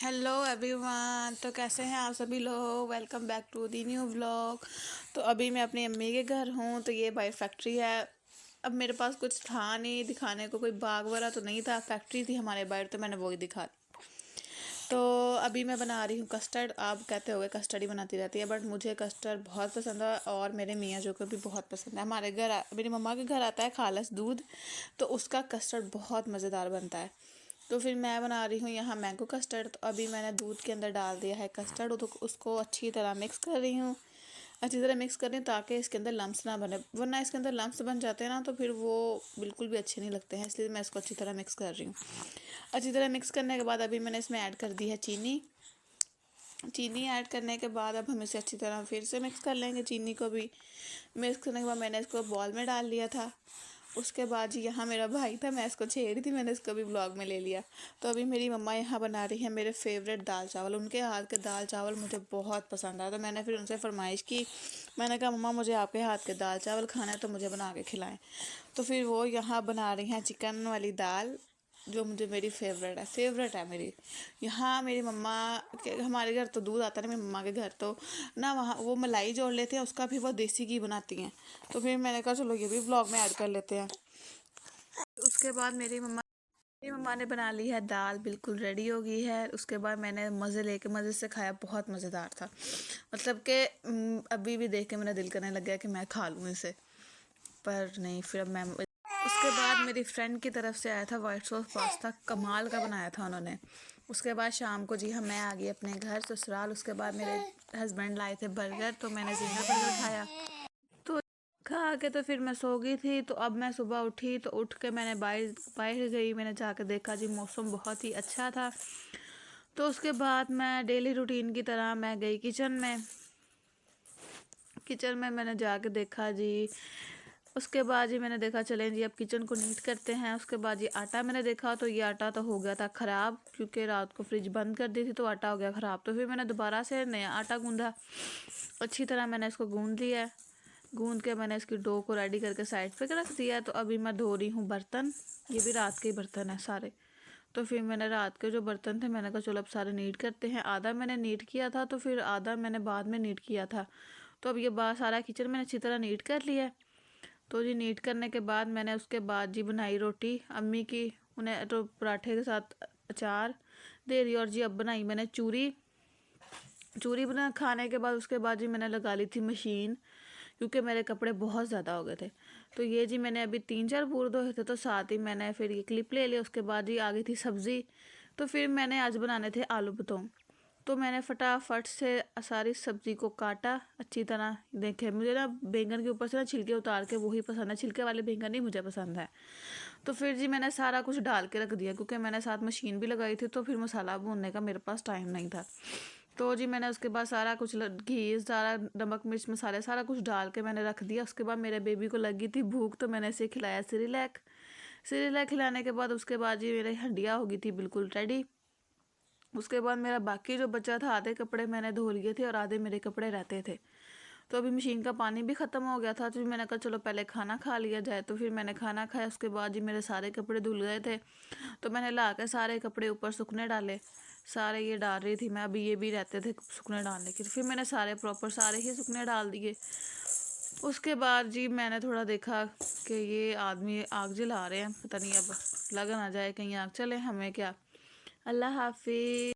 Hello everyone. तो कैसे हैं आप सभी लोग। Welcome back to the new vlog. तो अभी मैं अपनी अम्मी के घर हूँ। तो ये बाई फैक्ट्री है। अब मेरे पास कुछ था नहीं दिखाने को, कोई बाग वगैरह तो नहीं था, फैक्ट्री थी हमारे बाहर, तो मैंने वही दिखा दी। तो अभी मैं बना रही हूँ कस्टर्ड। आप कहते होगे कस्टर्ड ही बनाती रहती है, बट मुझे कस्टर्ड बहुत पसंद है और मेरे मियाँ जो को भी बहुत पसंद है। हमारे घर मेरी मम्मा के घर आता है खालस दूध, तो उसका कस्टर्ड बहुत मज़ेदार बनता है। तो फिर मैं बना रही हूँ यहाँ मैंगो कस्टर्ड। तो अभी मैंने दूध के अंदर डाल दिया है कस्टर्ड, तो उसको अच्छी तरह मिक्स कर रही हूँ। अच्छी तरह मिक्स कर रही हूँ ताकि इसके अंदर लम्स ना बने, वरना इसके अंदर लम्स बन जाते हैं ना तो फिर वो बिल्कुल भी अच्छे नहीं लगते हैं। इसलिए मैं इसको अच्छी तरह मिक्स कर रही हूँ। अच्छी तरह मिक्स करने के बाद अभी मैंने इसमें ऐड कर दी है चीनी। चीनी ऐड करने के बाद अब हम इसे अच्छी तरह फिर से मिक्स कर लेंगे। चीनी को भी मिक्स करने के बाद मैंने इसको बॉल में डाल लिया था। उसके बाद जी यहाँ मेरा भाई था, मैं इसको छेड़ रही थी, मैंने इसको भी ब्लॉग में ले लिया। तो अभी मेरी मम्मा यहाँ बना रही है मेरे फेवरेट दाल चावल। उनके हाथ के दाल चावल मुझे बहुत पसंद आया, तो मैंने फिर उनसे फरमाइश की। मैंने कहा मम्मा मुझे आपके हाथ के दाल चावल खाना है, तो मुझे बना के खिलाएं। तो फिर वो यहाँ बना रही हैं चिकन वाली दाल, जो मुझे मेरी फेवरेट है मेरी। यहाँ मेरी मम्मा के हमारे घर तो दूध आता है ना, मेरी मम्मा के घर तो ना वहाँ वो मलाई जोड़ लेते हैं, उसका भी वो देसी घी बनाती हैं। तो फिर मैंने कहा चलो ये भी व्लॉग में ऐड कर लेते हैं। उसके बाद मेरी मम्मा ने बना ली है दाल, बिल्कुल रेडी हो गई है। उसके बाद मैंने मज़े से खाया, बहुत मज़ेदार था। मतलब कि अभी भी देख के मेरा दिल करने लग गया कि मैं खा लूँ इसे, पर नहीं। फिर अब मैं उसके बाद मेरी फ्रेंड की तरफ से आया था वाइट सॉस पास्ता, कमाल का बनाया था उन्होंने। उसके बाद शाम को जी हम मैं आ गई अपने घर ससुराल। उसके बाद मेरे हस्बैंड लाए थे बर्गर, तो मैंने जिंगर बर्गर खाया। तो खा के तो फिर मैं सो गई थी। तो अब मैं सुबह उठी, तो उठ के मैंने बाहर बाहर गई, मैंने जाकर देखा जी मौसम बहुत ही अच्छा था। तो उसके बाद मैं डेली रूटीन की तरह मैं गई किचन में मैंने जाके देखा जी। उसके बाद जी मैंने देखा चलें जी अब किचन को नीट करते हैं। उसके बाद जी आटा मैंने देखा, तो ये आटा तो हो गया था ख़राब, क्योंकि रात को फ्रिज बंद कर दी थी तो आटा हो गया ख़राब। तो फिर मैंने दोबारा से नया आटा गूंदा। अच्छी तरह मैंने इसको गूंद लिया है। गूंद के मैंने इसकी डो को रेडी करके साइड पे रख दिया है। तो अभी मैं धो रही हूँ बर्तन। ये भी रात के ही बर्तन है सारे। तो फिर मैंने रात के जो बर्तन थे मैंने कहा चलो अब सारे नीट करते हैं। आधा मैंने नीट किया था, तो फिर आधा मैंने बाद में नीट किया था। तो अब ये बाहर सारा किचन मैंने अच्छी तरह नीट कर लिया है। तो जी नीट करने के बाद मैंने उसके बाद जी बनाई रोटी अम्मी की, उन्हें तो पराठे के साथ अचार दे रही। और जी अब बनाई मैंने चूरी। चूरी बना खाने के बाद उसके बाद जी मैंने लगा ली थी मशीन, क्योंकि मेरे कपड़े बहुत ज़्यादा हो गए थे। तो ये जी मैंने अभी 3-4 पूर धोए थे, तो साथ ही मैंने फिर ये क्लिप ले लिया। उसके बाद जी आ गई थी सब्ज़ी। तो फिर मैंने आज बनाने थे आलू बतौं। तो मैंने फटाफट से सारी सब्ज़ी को काटा अच्छी तरह। देखे मुझे ना बैंगन के ऊपर से ना छिलके उतार के वही पसंद है, छिलके वाले बैंगन नहीं मुझे पसंद है। तो फिर जी मैंने सारा कुछ डाल के रख दिया, क्योंकि मैंने साथ मशीन भी लगाई थी, तो फिर मसाला भूनने का मेरे पास टाइम नहीं था। तो जी मैंने उसके बाद सारा कुछ घी सारा नमक मिर्च मसाले सारा कुछ डाल के मैंने रख दिया। उसके बाद मेरे बेबी को लगी थी भूख, तो मैंने इसे खिलाया सिरिलैक। सिरिलैक खिलाने के बाद उसके बाद जी मेरी हंडिया हो गई थी बिल्कुल रेडी। उसके बाद मेरा बाकी जो बचा था, आधे कपड़े मैंने धो लिए थे और आधे मेरे कपड़े रहते थे। तो अभी मशीन का पानी भी ख़त्म हो गया था, तो मैंने कहा चलो पहले खाना खा लिया जाए। तो फिर मैंने खाना खाया। उसके बाद जी मेरे सारे कपड़े धुल गए थे, तो मैंने ला के सारे कपड़े ऊपर सूखने डाले। सारे ये डाल रही थी मैं, अभी ये भी रहते थे सूखने डालने के, फिर मैंने सारे प्रॉपर सारे ही सूखने डाल दिए। उसके बाद जी मैंने थोड़ा देखा कि ये आदमी आग जला रहे हैं, पता नहीं अब लग ना जाए कहीं आग चले हमें क्या। अल्लाह हाफिज़।